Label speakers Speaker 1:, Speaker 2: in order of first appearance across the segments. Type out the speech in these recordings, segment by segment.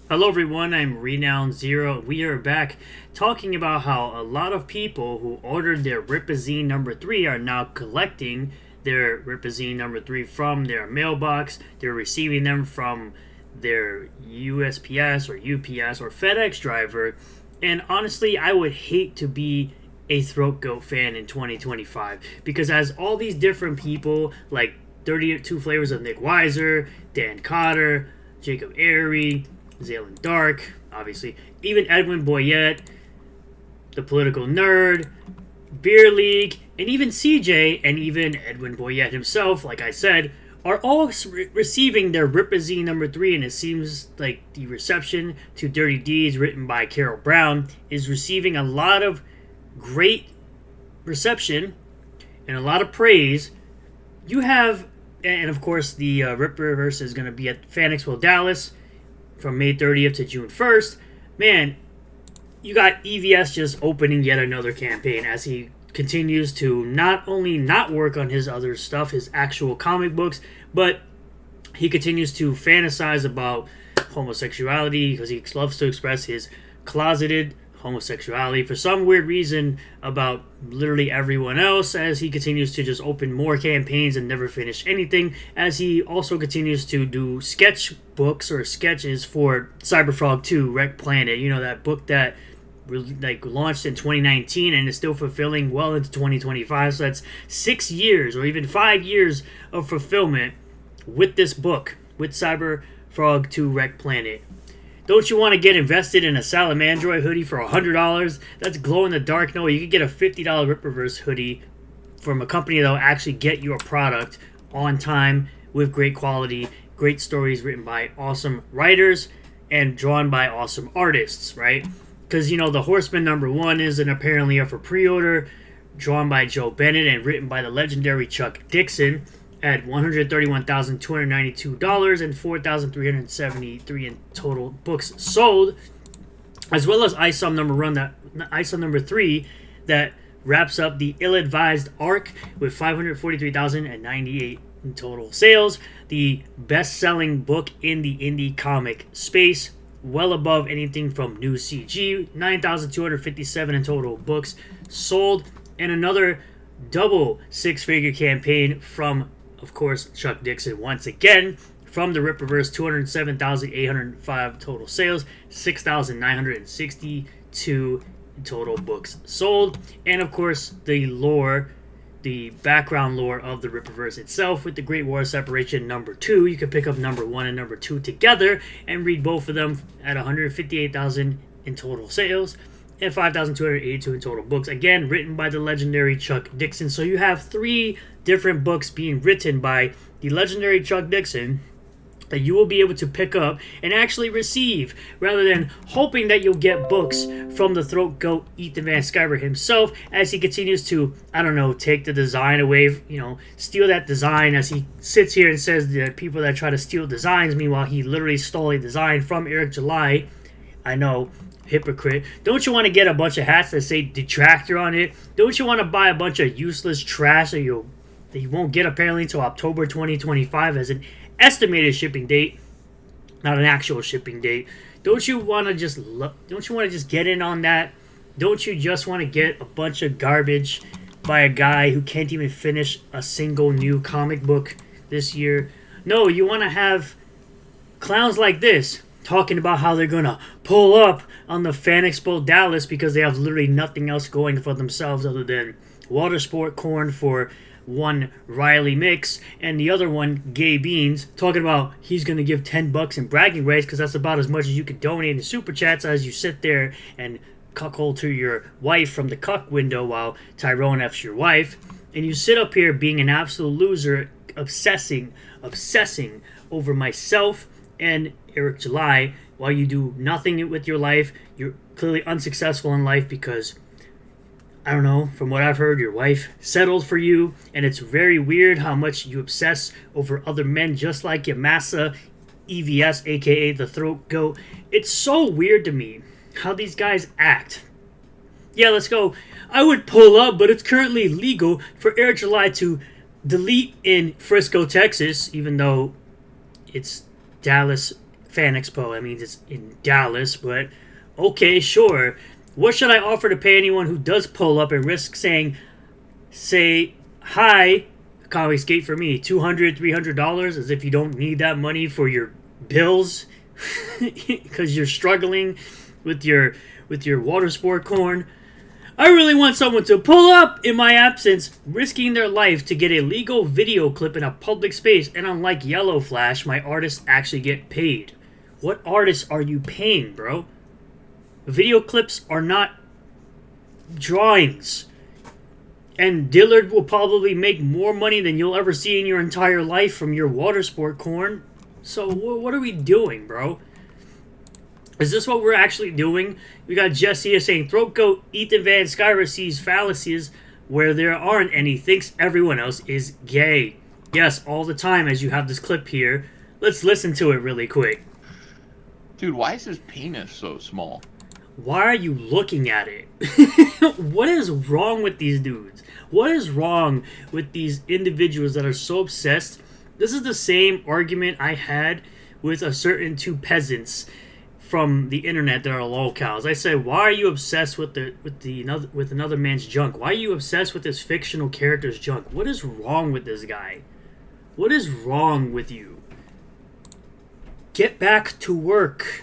Speaker 1: Hello everyone, I'm Renown Zero. We are back talking about how a lot of people who ordered their Ripazine number 3 are now collecting their Ripazine number 3 from their mailbox. They're receiving them from their USPS or UPS or FedEx driver. And honestly, I would hate to be a Throat Goat fan in 2025 because as all these different people like 32 Flavors of Nick Weiser, Dan Cotter, Jacob Airy, Zaylen Dark, obviously, even Edwin Boyette, the Political Nerd, Beer League, and even CJ, and even Edwin Boyette himself, like I said, are all receiving their Ripazine number 3, and it seems like the reception to Dirty Deeds, written by Carol Brown, is receiving a lot of great reception and a lot of praise. You have, and of course, the Rippaverse is going to be at Fan Expo Dallas from May 30th to June 1st. Man, you got EVS just opening yet another campaign as he continues to not only not work on his other stuff, his actual comic books, but he continues to fantasize about homosexuality because he loves to express his closeted homosexuality for some weird reason about literally everyone else, as he continues to just open more campaigns and never finish anything, as he also continues to do sketch books or sketches for Cyberfrog 2 Wreck Planet, you know, that book that launched in 2019 and is still fulfilling well into 2025. So that's 6 years or even 5 years of fulfillment with this book, with Cyberfrog 2 Wreck Planet. Don't you want to get invested in a Salamandroid hoodie for $100? That's glow in the dark. No, you can get a $50 Rippaverse hoodie from a company that will actually get your product on time with great quality, great stories written by awesome writers and drawn by awesome artists, right? Because, you know, the Horseman number 1 is and apparently up for pre-order, drawn by Joe Bennett and written by the legendary Chuck Dixon, at $131,292 and 4,373 in total books sold, as well as ISOM number 3 that wraps up the ill-advised arc with 543,098 in total sales. The best-selling book in the indie comic space, well above anything from New CG, 9,257 in total books sold, and another double six-figure campaign from, of course, Chuck Dixon once again from the Rippaverse. 207,805 total sales, 6,962 total books sold, and of course the lore, the background lore of the Rippaverse itself with the Great War Separation number 2. You can pick up number 1 and number 2 together and read both of them at 158,000 in total sales and 5,282 in total books. Again, written by the legendary Chuck Dixon. So you have 3 different books being written by the legendary Chuck Dixon that you will be able to pick up and actually receive, rather than hoping that you'll get books from the Throat Goat Ethan Van Sciver himself, as he continues to, I don't know, take the design away, you know, steal that design, as he sits here and says that people that try to steal designs, meanwhile he literally stole a design from Eric July. I know, hypocrite. Don't you want to get a bunch of hats that say detractor on it? Don't you want to buy a bunch of useless trash that you won't get apparently until October 2025 as an estimated shipping date, not an actual shipping date? Don't you want to just get in on that? Don't you just want to get a bunch of garbage by a guy who can't even finish a single new comic book this year? No, you want to have clowns like this talking about how they're gonna pull up on the Fan Expo Dallas because they have literally nothing else going for themselves other than water sport corn for one Riley Mix and the other one Gay Beans, talking about he's going to give $10 in bragging rights because that's about as much as you could donate in super chats, as you sit there and cuckold to your wife from the cuck window while Tyrone F's your wife, and you sit up here being an absolute loser, obsessing over myself and Eric July while you do nothing with your life. You're clearly unsuccessful in life because, I don't know, from what I've heard, your wife settled for you, and it's very weird how much you obsess over other men just like Yamasa, EVS, aka the Throat Goat. It's so weird to me how these guys act. Yeah, let's go. I would pull up, but it's currently legal for Eric July to delete in Frisco, Texas, even though it's Dallas Fan Expo. I mean, it's in Dallas, but okay, sure. What should I offer to pay anyone who does pull up and risk say, hi, comic skate for me, $200, $300, as if you don't need that money for your bills because you're struggling with your water sport corn. I really want someone to pull up in my absence, risking their life to get a legal video clip in a public space, and unlike Yellow Flash, my artists actually get paid. What artists are you paying, bro? Video clips are not drawings. And Dillard will probably make more money than you'll ever see in your entire life from your water sport corn. So what are we doing, bro? Is this what we're actually doing? We got Jesse here saying, Throat Goat Ethan Van Sciver sees fallacies where there aren't any, thinks everyone else is gay. Yes, all the time, as you have this clip here. Let's listen to it really quick.
Speaker 2: Dude, why is his penis so small?
Speaker 1: Why are you looking at it? What is wrong with these dudes? What is wrong with these individuals that are so obsessed? This is the same argument I had with a certain two peasants from the internet that are lolcows. I said, why are you obsessed with another man's junk? Why are you obsessed with this fictional character's junk? What is wrong with this guy? What is wrong with you? Get back to work.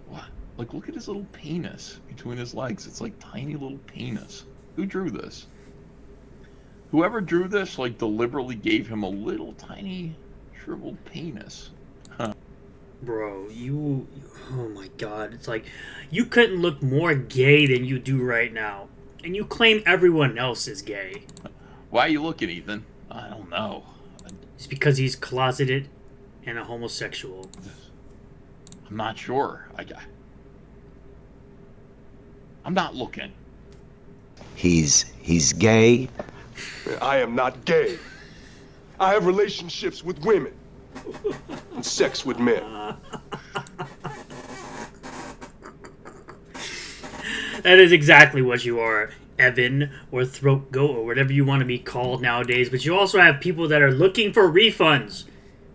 Speaker 2: What? Like, look at his little penis between his legs. It's like tiny little penis. Who drew this? Whoever drew this, like, deliberately gave him a little tiny shriveled penis. Huh.
Speaker 1: Bro, oh my god, it's like, you couldn't look more gay than you do right now. And you claim everyone else is gay.
Speaker 2: Why are you looking, Ethan? I don't know.
Speaker 1: It's because he's closeted and a homosexual.
Speaker 2: I'm not sure. I'm not looking.
Speaker 3: He's gay.
Speaker 4: I am not gay. I have relationships with women. And sex with men.
Speaker 1: That is exactly what you are, Evan, or Throat Goat, or whatever you want to be called nowadays. But you also have people that are looking for refunds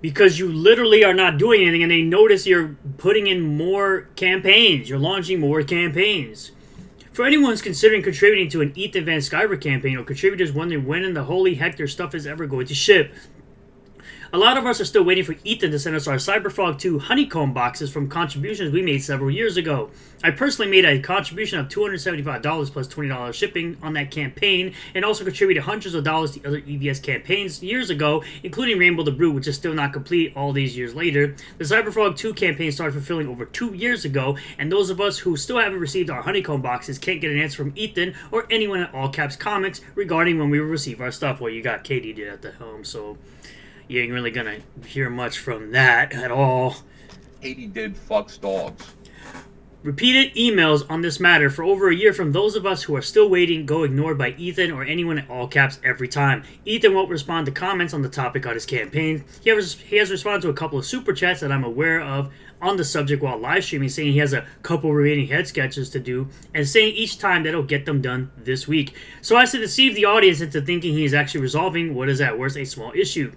Speaker 1: because you literally are not doing anything, and they notice you're putting in more campaigns. You're launching more campaigns. For anyone who's considering contributing to an Ethan Van Sciver campaign, or contributors wondering when in the holy heck their stuff is ever going to ship, a lot of us are still waiting for Ethan to send us our Cyberfrog 2 honeycomb boxes from contributions we made several years ago. I personally made a contribution of $275 plus $20 shipping on that campaign, and also contributed hundreds of dollars to other EVS campaigns years ago, including Rainbow the Brew, which is still not complete all these years later. The Cyberfrog 2 campaign started fulfilling over 2 years ago, and those of us who still haven't received our honeycomb boxes can't get an answer from Ethan or anyone at All Caps Comics regarding when we will receive our stuff. Well, you got Katie did at the home, so you ain't really gonna hear much from that at all.
Speaker 2: Katie did fucks dogs.
Speaker 1: Repeated emails on this matter for over a year from those of us who are still waiting go ignored by Ethan or anyone at All Caps every time. Ethan won't respond to comments on the topic on his campaign. He has responded to a couple of super chats that I'm aware of on the subject while live streaming, saying he has a couple remaining head sketches to do, and saying each time that he'll get them done this week. So as to deceive the audience into thinking he is actually resolving what is at worst a small issue.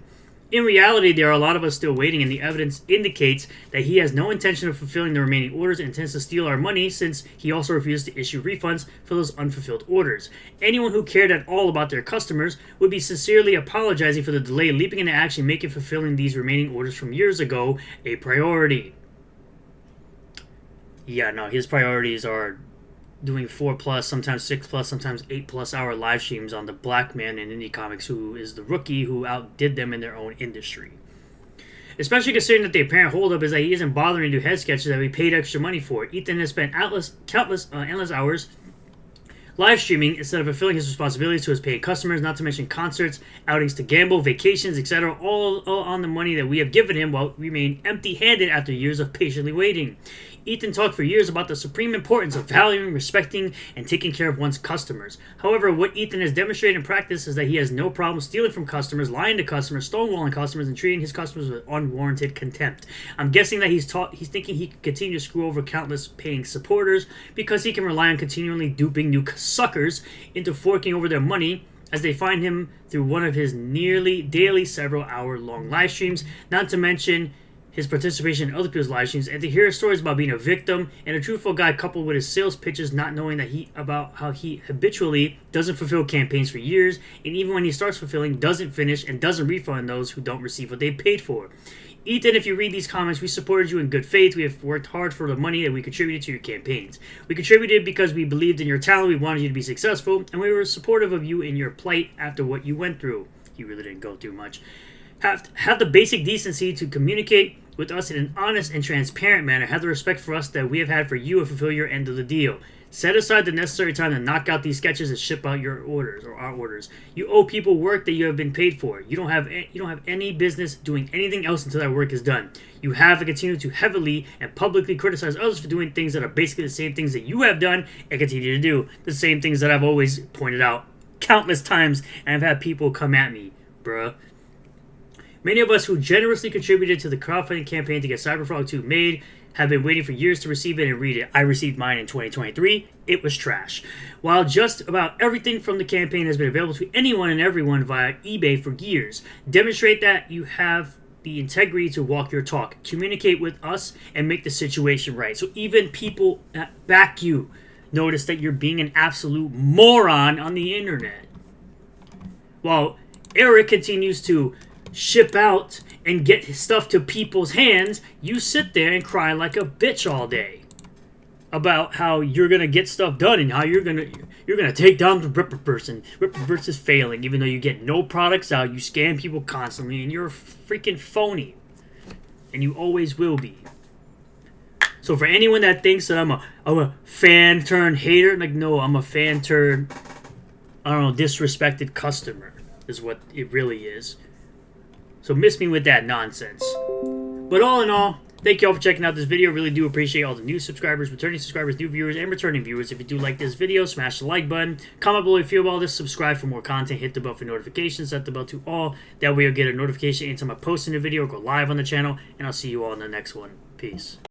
Speaker 1: In reality, there are a lot of us still waiting, and the evidence indicates that he has no intention of fulfilling the remaining orders and intends to steal our money, since he also refuses to issue refunds for those unfulfilled orders. Anyone who cared at all about their customers would be sincerely apologizing for the delay, leaping into action, making fulfilling these remaining orders from years ago a priority. Yeah, no, his priorities are doing 4+, sometimes 6+, sometimes 8+ hour live streams on the black man in indie comics who is the rookie who outdid them in their own industry. Especially considering that the apparent holdup is that he isn't bothering to do head sketches that we paid extra money for. Ethan has spent countless endless hours live streaming instead of fulfilling his responsibilities to his paid customers, not to mention concerts, outings to gamble, vacations, etc., all on the money that we have given him while we remain empty-handed after years of patiently waiting. Ethan talked for years about the supreme importance of valuing, respecting, and taking care of one's customers. However, what Ethan has demonstrated in practice is that he has no problem stealing from customers, lying to customers, stonewalling customers, and treating his customers with unwarranted contempt. I'm guessing that he's thinking he can continue to screw over countless paying supporters because he can rely on continually duping new suckers into forking over their money as they find him through one of his nearly daily several-hour-long live streams, not to mention his participation in other people's live streams, and to hear stories about being a victim and a truthful guy coupled with his sales pitches not knowing that about how he habitually doesn't fulfill campaigns for years, and even when he starts fulfilling, doesn't finish and doesn't refund those who don't receive what they paid for. Ethan, if you read these comments, we supported you in good faith. We have worked hard for the money that we contributed to your campaigns. We contributed because we believed in your talent, we wanted you to be successful, and we were supportive of you in your plight after what you went through. He really didn't go through much. Have the basic decency to communicate with us in an honest and transparent manner. Have the respect for us that we have had for you and fulfill your end of the deal. Set aside the necessary time to knock out these sketches and ship out your orders or our orders. You owe people work that you have been paid for. You don't have any business doing anything else until that work is done. You have to continue to heavily and publicly criticize others for doing things that are basically the same things that you have done and continue to do. The same things that I've always pointed out countless times, and I've had people come at me, bruh. Many of us who generously contributed to the crowdfunding campaign to get Cyberfrog 2 made have been waiting for years to receive it and read it. I received mine in 2023. It was trash. While just about everything from the campaign has been available to anyone and everyone via eBay for years, demonstrate that you have the integrity to walk your talk, communicate with us, and make the situation right. So even people that back you notice that you're being an absolute moron on the internet. While Eric continues to ship out and get his stuff to people's hands, you sit there and cry like a bitch all day about how you're gonna get stuff done and how you're gonna take down the Rippaverse, and Rippaverse is failing even though you get no products out, you scam people constantly, and you're a freaking phony, and you always will be. So for anyone that thinks that I'm a fan turned hater, like, no, I'm a fan turned, I don't know, disrespected customer is what it really is. So miss me with that nonsense. But all in all, thank you all for checking out this video. Really do appreciate all the new subscribers, returning subscribers, new viewers, and returning viewers. If you do like this video, smash the like button. Comment below if you feel about this. Subscribe for more content. Hit the bell for notifications. Set the bell to all. That way you'll get a notification anytime I post a new video or go live on the channel. And I'll see you all in the next one. Peace.